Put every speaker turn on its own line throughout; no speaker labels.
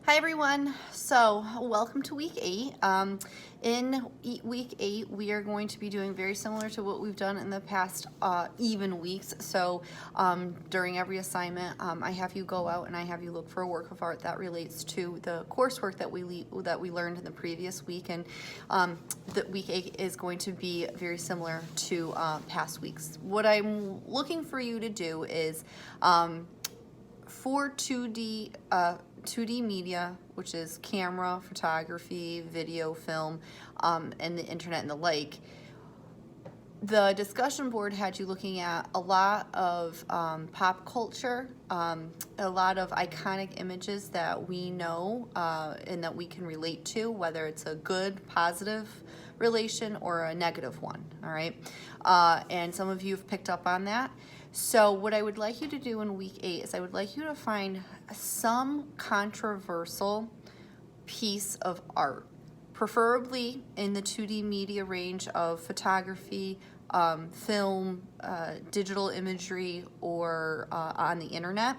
Hi everyone. So welcome to week 8. In week 8 we are going to be doing very similar to what we've done in the past even weeks. So during every assignment I have you go out and I have you look for a work of art that relates to the coursework that we learned in the previous week, and the week 8 is going to be very similar to past weeks. What I'm looking for you to do is for 2D media, which is camera, photography, video, film, and the internet and the like, the discussion board had you looking at a lot of pop culture, a lot of iconic images that we know and that we can relate to, whether it's a good, positive relation or a negative one, all right? And some of you have picked up on that. So what I would like you to do in week 8 is I would like you to find some controversial piece of art, preferably in the 2D media range of photography, film, digital imagery, or on the internet.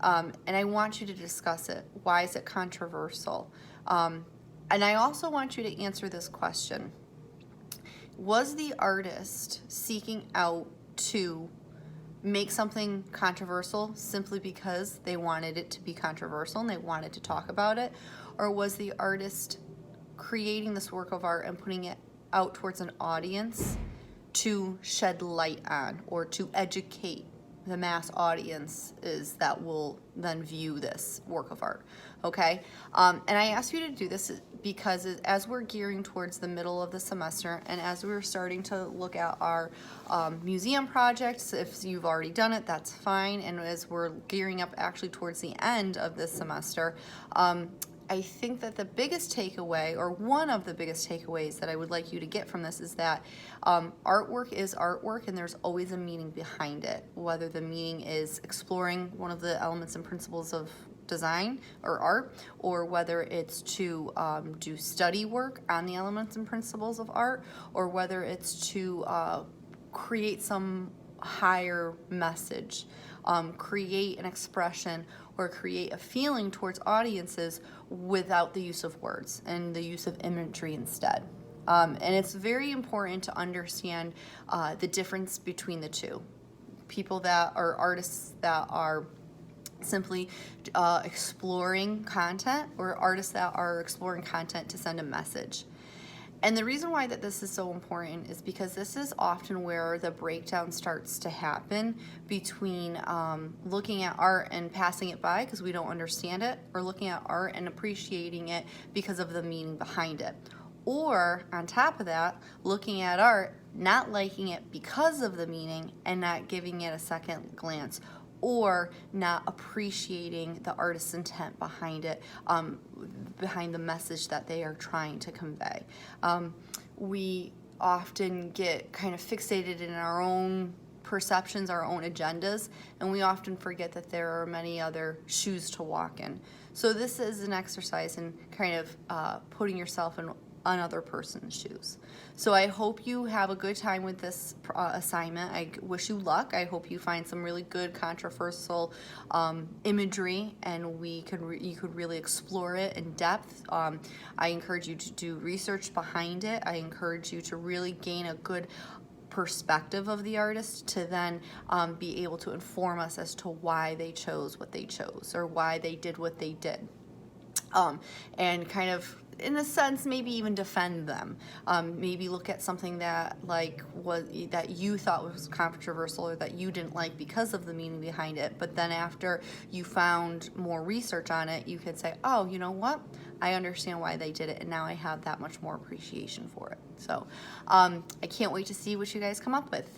And I want you to discuss it. Why is it controversial? And I also want you to answer this question. Was the artist seeking out to make something controversial simply because they wanted it to be controversial and they wanted to talk about it? Or was the artist creating this work of art and putting it out towards an audience to shed light on or to educate the mass audiences that will then view this work of art? Okay, and I ask you to do this because as we're gearing towards the middle of the semester and as we're starting to look at our museum projects, if you've already done it, that's fine, and as we're gearing up actually towards the end of this semester, I think that the biggest takeaway, or one of the biggest takeaways that I would like you to get from this, is that artwork is artwork and there's always a meaning behind it, whether the meaning is exploring one of the elements and principles of design or art, or whether it's to do study work on the elements and principles of art, or whether it's to create some higher message, create an expression or create a feeling towards audiences without the use of words and the use of imagery instead. And it's very important to understand the difference between the two. People that are artists that are simply exploring content, or artists that are exploring content to send a message. And the reason why that this is so important is because this is often where the breakdown starts to happen between looking at art and passing it by because we don't understand it, or looking at art and appreciating it because of the meaning behind it. Or on top of that, looking at art, not liking it because of the meaning and not giving it a second glance, or not appreciating the artist's intent behind it, behind the message that they are trying to convey. We often get kind of fixated in our own perceptions, our own agendas, and we often forget that there are many other shoes to walk in. So this is an exercise in kind of putting yourself in another person's shoes. So I hope you have a good time with this assignment. I wish you luck. I hope you find some really good controversial imagery, and you could really explore it in depth. I encourage you to do research behind it. I encourage you to really gain a good perspective of the artist to then be able to inform us as to why they chose what they chose, or why they did what they did, and kind of, in a sense, maybe even defend them. Maybe look at something that that you thought was controversial or that you didn't like because of the meaning behind it, but then after you found more research on it, you could say, oh, you know what? I understand why they did it, and now I have that much more appreciation for it. So I can't wait to see what you guys come up with.